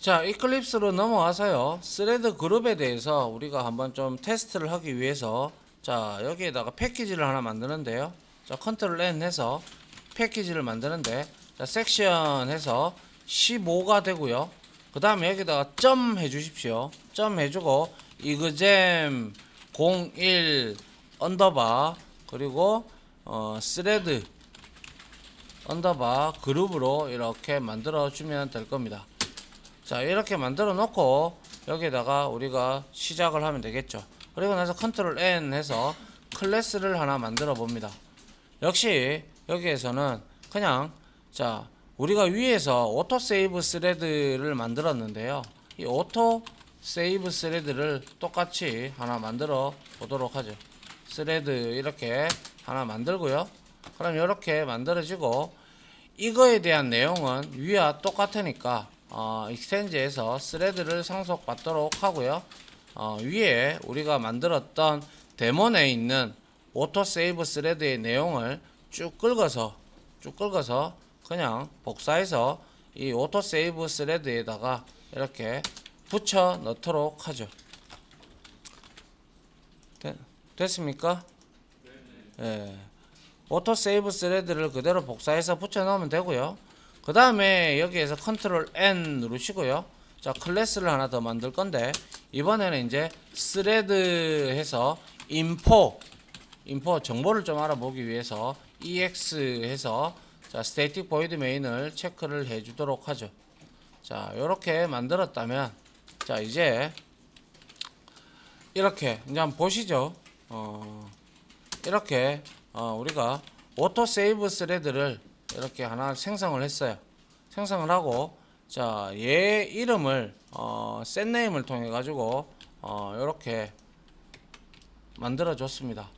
자, 이클립스로 넘어와서요. 스레드 그룹에 대해서 우리가 한번 좀 테스트를 하기 위해서 자, 여기에다가 패키지를 하나 만드는데요. 자, 컨트롤 N 해서 패키지를 만드는데 자, 섹션 해서 15가 되고요. 그 다음에 여기다가 점 해주십시오. 점 해주고 이그잼 01 언더바 그리고 스레드 언더바 그룹으로 이렇게 만들어 주면 될 겁니다. 자, 이렇게 만들어 놓고 여기에다가 우리가 시작을 하면 되겠죠. 그리고 나서 컨트롤 N 해서 클래스를 하나 만들어 봅니다. 역시 여기에서는 그냥 자, 우리가 위에서 오토 세이브 스레드를 만들었는데요. 이 오토 세이브 스레드를 똑같이 하나 만들어 보도록 하죠. 스레드 이렇게 하나 만들고요. 그럼 이렇게 만들어지고 이거에 대한 내용은 위와 똑같으니까 익스텐즈에서 스레드를 상속받도록 하고요. 위에 우리가 만들었던 데몬에 있는 오토 세이브 스레드의 내용을 쭉 긁어서 그냥 복사해서 이 오토 세이브 스레드에다가 이렇게 붙여 넣도록 하죠. 됐습니까? 예. 오토 세이브 스레드를 그대로 복사해서 붙여 넣으면 되고요. 그 다음에 여기에서 컨트롤 N 누르시고요. 자, 클래스를 하나 더 만들 건데 이번에는 이제 스레드 해서 인포 정보를 좀 알아보기 위해서 ex 해서 자, static void main을 체크를 해 주도록 하죠. 자, 요렇게 만들었다면 자, 이제 이렇게 이제 한번 보시죠. 이렇게 우리가 오토 세이브 스레드를 이렇게 하나 생성을 했어요. 생성을 하고 자, 얘 이름을 setName을 통해 가지고 이렇게 만들어 줬습니다.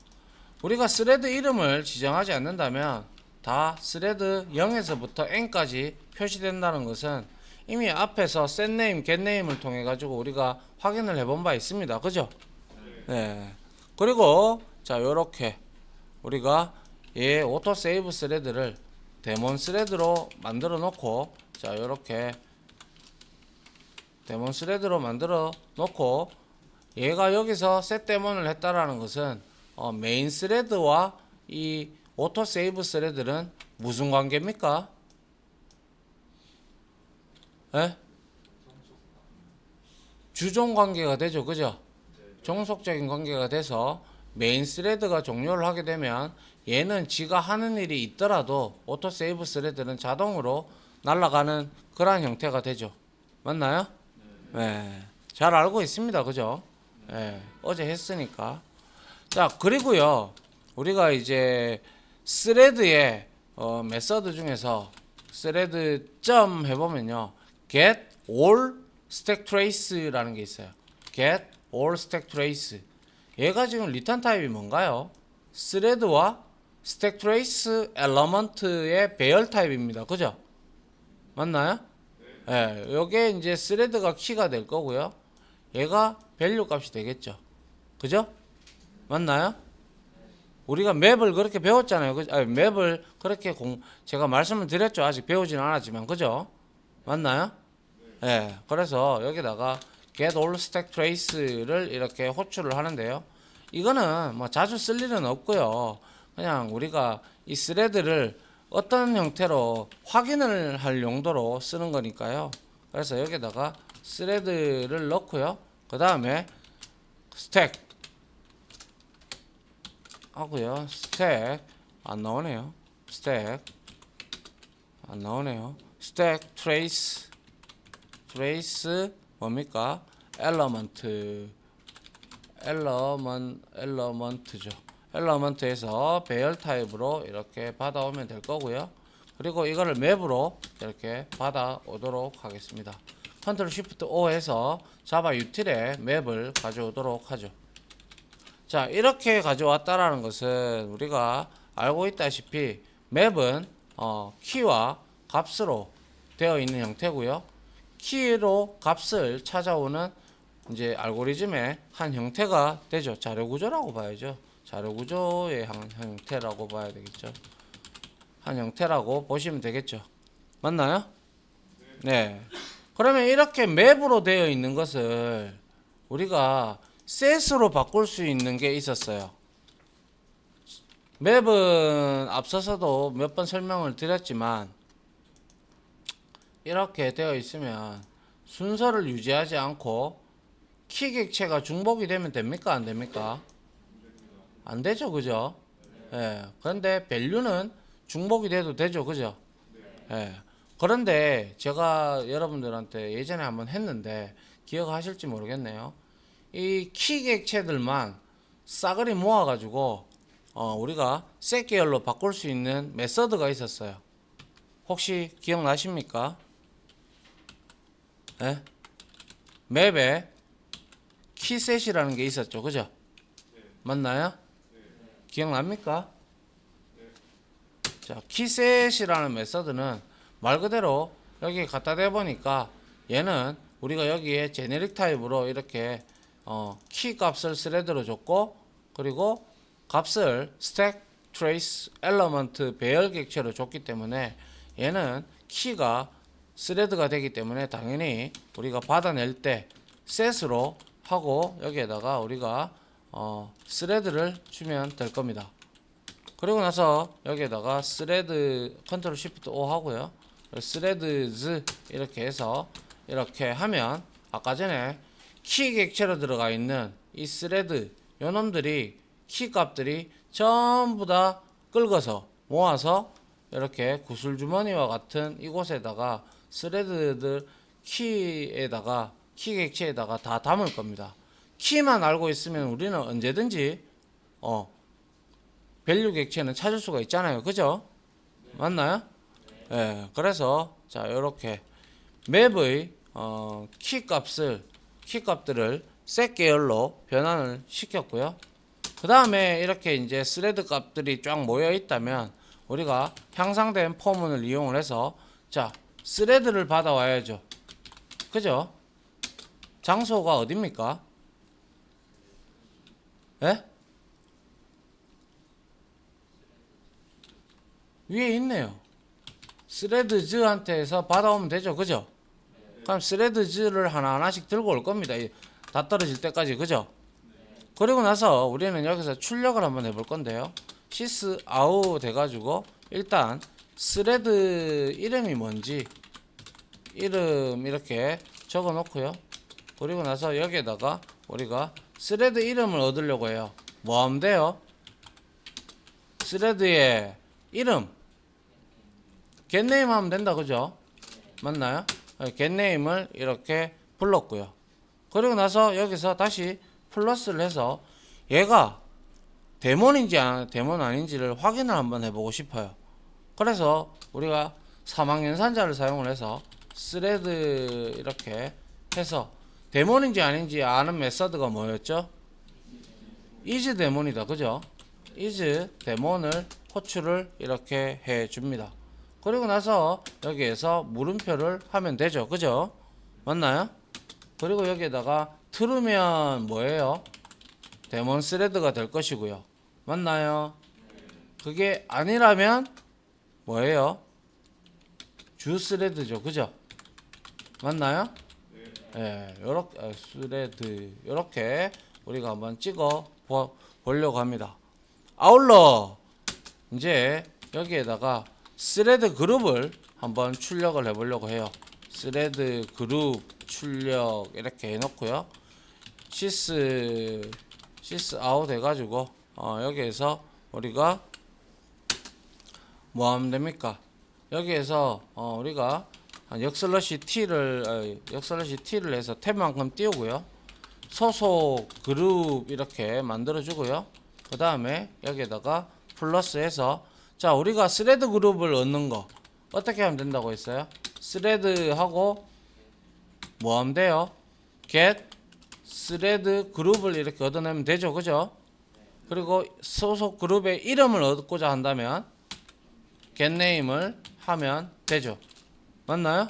우리가 스레드 이름을 지정하지 않는다면 다 스레드 0에서부터 n까지 표시된다는 것은 이미 앞에서 setName, getName을 통해 가지고 우리가 확인을 해본 바 있습니다. 그죠? 네. 그리고 자, 요렇게 우리가 얘 오토 세이브 스레드를 데몬 스레드로 만들어 놓고 자, 요렇게 데몬 스레드로 만들어 놓고 얘가 여기서 셋 데몬을 했다라는 것은 메인 스레드와 이 오토 세이브 스레드는 무슨 관계입니까? 에? 주종 관계가 되죠. 그죠? 종속적인 관계가 돼서 메인 스레드가 종료를 하게 되면 얘는 지가 하는 일이 있더라도 오토 세이브 스레드는 자동으로 날아가는 그러한 형태가 되죠. 맞나요? 네. 잘 알고 있습니다. 그죠? 네. 어제 했으니까. 자, 그리고요. 우리가 이제 스레드의 메서드 중에서 스레드 점 해보면요. get all stack trace라는 게 있어요. get all stack trace. 얘가 지금 리턴 타입이 뭔가요? 스레드와 스택 트레이스 엘러먼트의 배열 타입입니다. 그죠? 맞나요? 예, 요게 이제 스레드가 키가 될 거고요. 얘가 밸류 값이 되겠죠. 그죠? 맞나요? 우리가 맵을 그렇게 배웠잖아요. 맵을 그렇게 제가 말씀을 드렸죠. 아직 배우지는 않았지만. 그죠? 맞나요? 예, 그래서 여기다가 get all stack trace를 이렇게 호출을 하는데요. 이거는 뭐 자주 쓸 일은 없고요. 그냥 우리가 이 스레드를 어떤 형태로 확인을 할 용도로 쓰는 거니까요. 그래서 여기다가 스레드를 넣고요. 그 다음에 스택 하고요. 스택 안 나오네요. 스택 안 나오네요. 스택 트레이스 뭡니까? 엘러먼트죠. 엘러먼트에서 배열 타입으로 이렇게 받아오면 될 거고요. 그리고 이거를 맵으로 이렇게 받아오도록 하겠습니다. 컨트롤 쉬프트 O 해서 자바 유틸에 맵을 가져오도록 하죠. 자, 이렇게 가져왔다라는 것은 우리가 알고 있다시피 맵은 키와 값으로 되어 있는 형태고요. 키로 값을 찾아오는 이제 알고리즘의 한 형태가 되죠. 자료 구조라고 봐야죠. 자료 구조의 한 형태라고 봐야 되겠죠. 한 형태라고 보시면 되겠죠. 맞나요? 네. 그러면 이렇게 맵으로 되어 있는 것을 우리가 셋으로 바꿀 수 있는 게 있었어요. 맵은 앞서서도 몇 번 설명을 드렸지만 이렇게 되어 있으면 순서를 유지하지 않고 키 객체가 중복이 되면 됩니까? 안 됩니까? 안 되죠, 그죠? 예. 그런데 밸류는 중복이 돼도 되죠, 그죠? 예. 그런데 제가 여러분들한테 예전에 한번 했는데 기억하실지 모르겠네요. 이 키 객체들만 싸그리 모아가지고 우리가 셋 계열로 바꿀 수 있는 메서드가 있었어요. 혹시 기억나십니까? 예? 맵에 키셋이라는 게 있었죠, 그죠? 맞나요? 기억납니까? 자, 키셋이라는 메서드는 말 그대로 여기 갖다 대보니까 얘는 우리가 여기에 제네릭 타입으로 이렇게 키 값을 스레드로 줬고, 그리고 값을 스택 트레이스 엘러먼트 배열 객체로 줬기 때문에 얘는 키가 스레드가 되기 때문에 당연히 우리가 받아낼 때 셋으로 하고 여기에다가 우리가 스레드를 주면 될 겁니다. 그리고 나서 여기에다가 스레드 컨트롤 시프트 O 하고요. 스레드즈 이렇게 해서 이렇게 하면 아까 전에 키 객체로 들어가 있는 이 스레드 요놈들이 키 값들이 전부 다 긁어서 모아서 이렇게 구슬주머니와 같은 이곳에다가 스레드들 키에다가 키 객체에다가 다 담을 겁니다. 키만 알고 있으면 우리는 언제든지 밸류 객체는 찾을 수가 있잖아요, 그죠? 맞나요? 예. 그래서 자 이렇게 맵의 키 값들을 셋 계열로 변환을 시켰고요. 그 다음에 이렇게 이제 스레드 값들이 쫙 모여 있다면 우리가 향상된 포문을 이용을 해서 자 스레드를 받아와야죠, 그죠? 장소가 어딥니까? 예? 위에 있네요. 스레드즈한테서 받아오면 되죠, 그죠? 그럼 스레드즈를 하나하나씩 들고 올 겁니다. 다 떨어질 때까지, 그죠? 그리고 나서 우리는 여기서 출력을 한번 해볼 건데요. 시스 아우 돼가지고 일단 스레드 이름이 뭔지 이름 이렇게 적어 놓고요. 그리고 나서 여기에다가 우리가 스레드 이름을 얻으려고 해요. 뭐 하면 돼요? 스레드의 이름 getName 하면 된다, 그죠? 맞나요? getName을 이렇게 불렀고요. 그리고 나서 여기서 다시 플러스를 해서 얘가 데몬인지 데몬 아닌지를 확인을 한번 해보고 싶어요. 그래서 우리가 사망연산자를 사용을 해서 스레드 이렇게 해서 데몬인지 아닌지 아는 메서드가 뭐였죠? is 데몬이다, 그죠? is 데몬을 호출을 이렇게 해 줍니다. 그리고 나서 여기에서 물음표를 하면 되죠, 그죠? 맞나요? 그리고 여기에다가 true면 뭐예요? 데몬 스레드가 될 것이고요. 맞나요? 그게 아니라면 뭐예요? 주 스레드죠, 그죠? 맞나요? 예, 요렇게 스레드 요렇게 우리가 한번 찍어 보려고 합니다. 아울러 이제 여기에다가 스레드 그룹을 한번 출력을 해 보려고 해요. 스레드 그룹 출력 이렇게 해 놓고요. 시스 아웃 해 가지고 여기에서 우리가 뭐 하면 됩니까? 여기에서 우리가 역슬러시 t를 해서 탭만큼 띄우고요. 소속 그룹 이렇게 만들어 주고요. 그 다음에 여기에다가 플러스해서 자 우리가 스레드 그룹을 얻는 거 어떻게 하면 된다고 했어요? 스레드 하고 뭐 하면 돼요? get 스레드 그룹을 이렇게 얻어내면 되죠, 그죠? 그리고 소속 그룹의 이름을 얻고자 한다면 getName을 하면 되죠. 맞나요?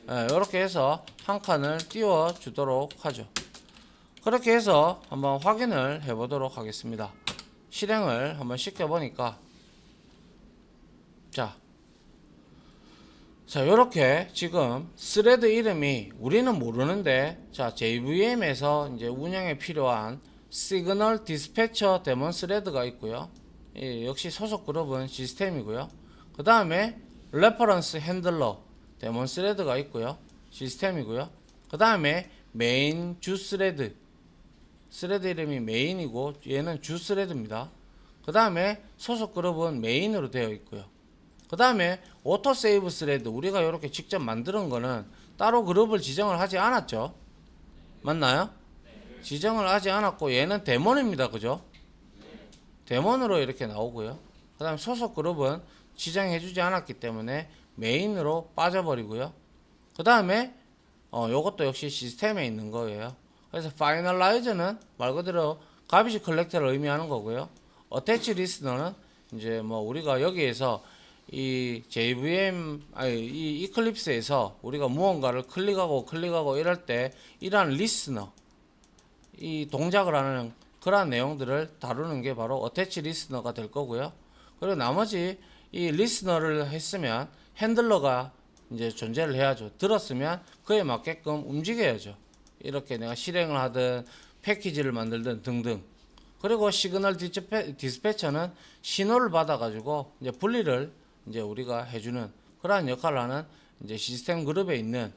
네, 이렇게 해서 한 칸을 띄워 주도록 하죠. 그렇게 해서 한번 확인을 해 보도록 하겠습니다. 실행을 한번 시켜 보니까 자 자, 요렇게 지금 스레드 이름이 우리는 모르는데, 자, JVM에서 이제 운영에 필요한 시그널 디스패처 데몬 스레드가 있고요. 역시 소속 그룹은 시스템이고요. 그 다음에 레퍼런스 핸들러 데몬 스레드가 있고요. 시스템이고요. 그 다음에 메인 주 스레드 이름이 메인이고 얘는 주 스레드입니다. 그 다음에 소속 그룹은 메인으로 되어 있고요. 그 다음에 오토 세이브 스레드 우리가 이렇게 직접 만드는 거는 따로 그룹을 지정을 하지 않았죠. 맞나요? 지정을 하지 않았고 얘는 데몬입니다. 그죠? 데몬으로 이렇게 나오고요. 그 다음에 소속 그룹은 지정해 주지 않았기 때문에 메인으로 빠져버리고요. 그 다음에 요것도 역시 시스템에 있는 거예요. 그래서 파이널라이저는 말 그대로 가비지 컬렉터를 의미하는 거고요. 어태치 리스너는 이제 뭐 우리가 여기에서 이 JVM 이 이클립스에서 우리가 무언가를 클릭하고 이럴 때 이러한 리스너 이 동작을 하는 그러한 내용들을 다루는 게 바로 어태치 리스너가 될 거고요. 그리고 나머지 이 리스너를 했으면 핸들러가 이제 존재를 해야죠. 들었으면 그에 맞게끔 움직여야죠. 이렇게 내가 실행을 하든 패키지를 만들든 등등. 그리고 시그널 디스패처는 신호를 받아가지고 이제 분리를 이제 우리가 해주는 그러한 역할을 하는 이제 시스템 그룹에 있는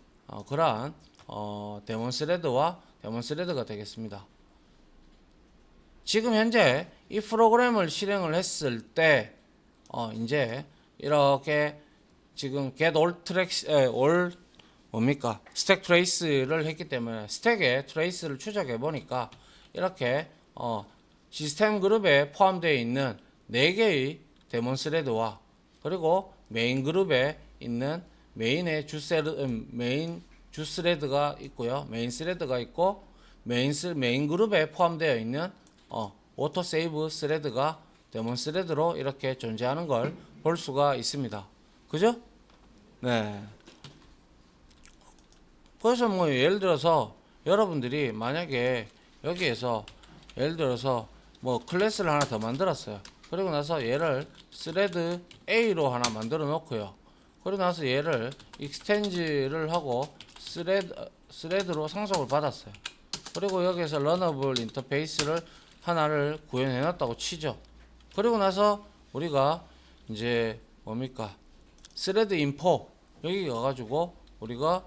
그러한 데몬스레드가 되겠습니다. 지금 현재 이 프로그램을 실행을 했을 때 이제 이렇게 지금 get all tracks all 뭡니까 스택 트레이스를 했기 때문에 스택에 트레이스를 추적해 보니까 이렇게 시스템 그룹에 포함되어 있는 4개의 데몬스레드와 그리고 메인 그룹에 있는 메인 주스레드가 있고요. 메인 스레드가 있고 메인 그룹에 포함되어 있는 오토 세이브 스레드가 데몬 스레드로 이렇게 존재하는 걸 볼 수가 있습니다. 그죠? 네. 그래서 뭐 예를 들어서 여러분들이 만약에 여기에서 예를 들어서 뭐 클래스를 하나 더 만들었어요. 그리고 나서 얘를 스레드 A로 하나 만들어 놓고요. 그리고 나서 얘를 익스텐즈를 하고 스레드로 상속을 받았어요. 그리고 여기에서 러너블 인터페이스를 하나를 구현해 놨다고 치죠. 그리고 나서 우리가 이제 뭡니까 스레드 인포 여기 가가지고 우리가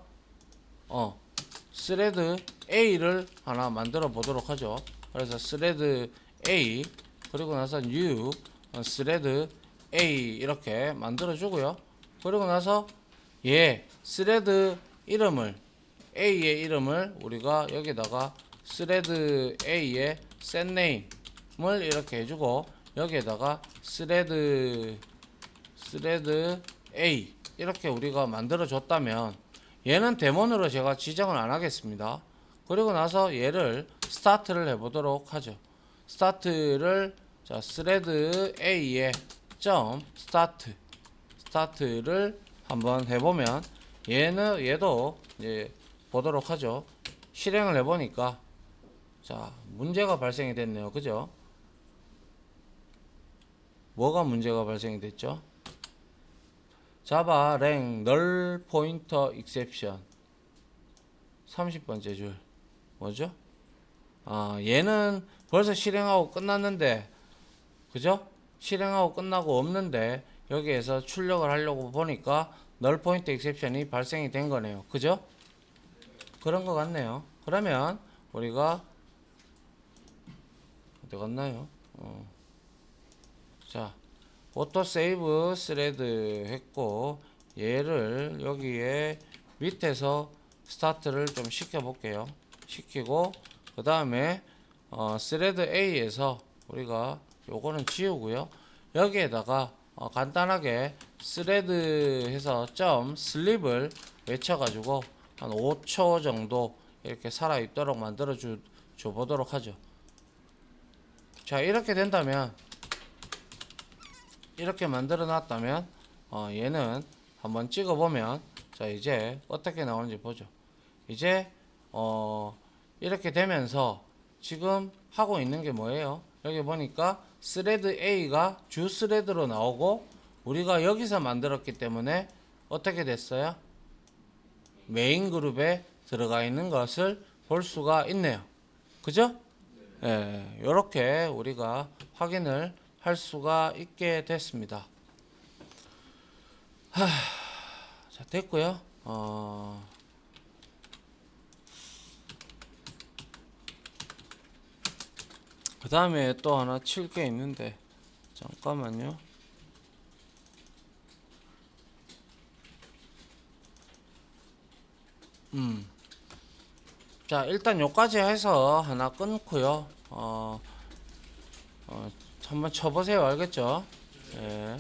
스레드 A를 하나 만들어 보도록 하죠. 그래서 스레드 A 그리고 나서 new 스레드 A 이렇게 만들어 주고요. 그리고 나서 스레드 이름을 A의 이름을 우리가 여기다가 스레드 A의 set name을 이렇게 해주고 여기에다가 스레드 A 이렇게 우리가 만들어 줬다면 얘는 데몬으로 제가 지정을 안 하겠습니다. 그리고 나서 얘를 스타트를 해보도록 하죠. 스타트를 자 스레드 A의 점 스타트를 한번 해보면 얘도 이제 보도록 하죠. 실행을 해보니까 자 문제가 발생이 됐네요. 그죠? 뭐가 문제가 발생이 됐죠? 자바 랭 널 포인터 익셉션 30번째 줄 뭐죠? 얘는 벌써 실행하고 끝났는데 그죠? 실행하고 끝나고 없는데 여기에서 출력을 하려고 보니까 널 포인트 익셉션이 발생이 된 거네요. 그죠? 그런 것 같네요. 그러면 우리가 어디 갔나요? 자 오토 세이브 스레드 했고 얘를 여기에 밑에서 스타트를 좀 시켜 볼게요. 시키고 그 다음에 스레드 A에서 우리가 요거는 지우고요. 여기에다가 간단하게 스레드 해서 점 슬립을 외쳐 가지고 한 5초 정도 이렇게 살아 있도록 만들어 줘 보도록 하죠. 자 이렇게 된다면 이렇게 만들어 놨다면 얘는 한번 찍어 보면 자 이제 어떻게 나오는지 보죠. 이제 이렇게 되면서 지금 하고 있는 게 뭐예요? 여기 보니까 스레드 A가 주 스레드로 나오고 우리가 여기서 만들었기 때문에 어떻게 됐어요? 메인 그룹에 들어가 있는 것을 볼 수가 있네요. 그죠? 예, 이렇게 우리가 확인을 할 수가 있게 됐습니다. 자, 됐고요. 그 다음에 또 하나 칠 게 있는데 잠깐만요. 자, 일단 요까지 해서 하나 끊고요. 한번 쳐보세요. 알겠죠? 예.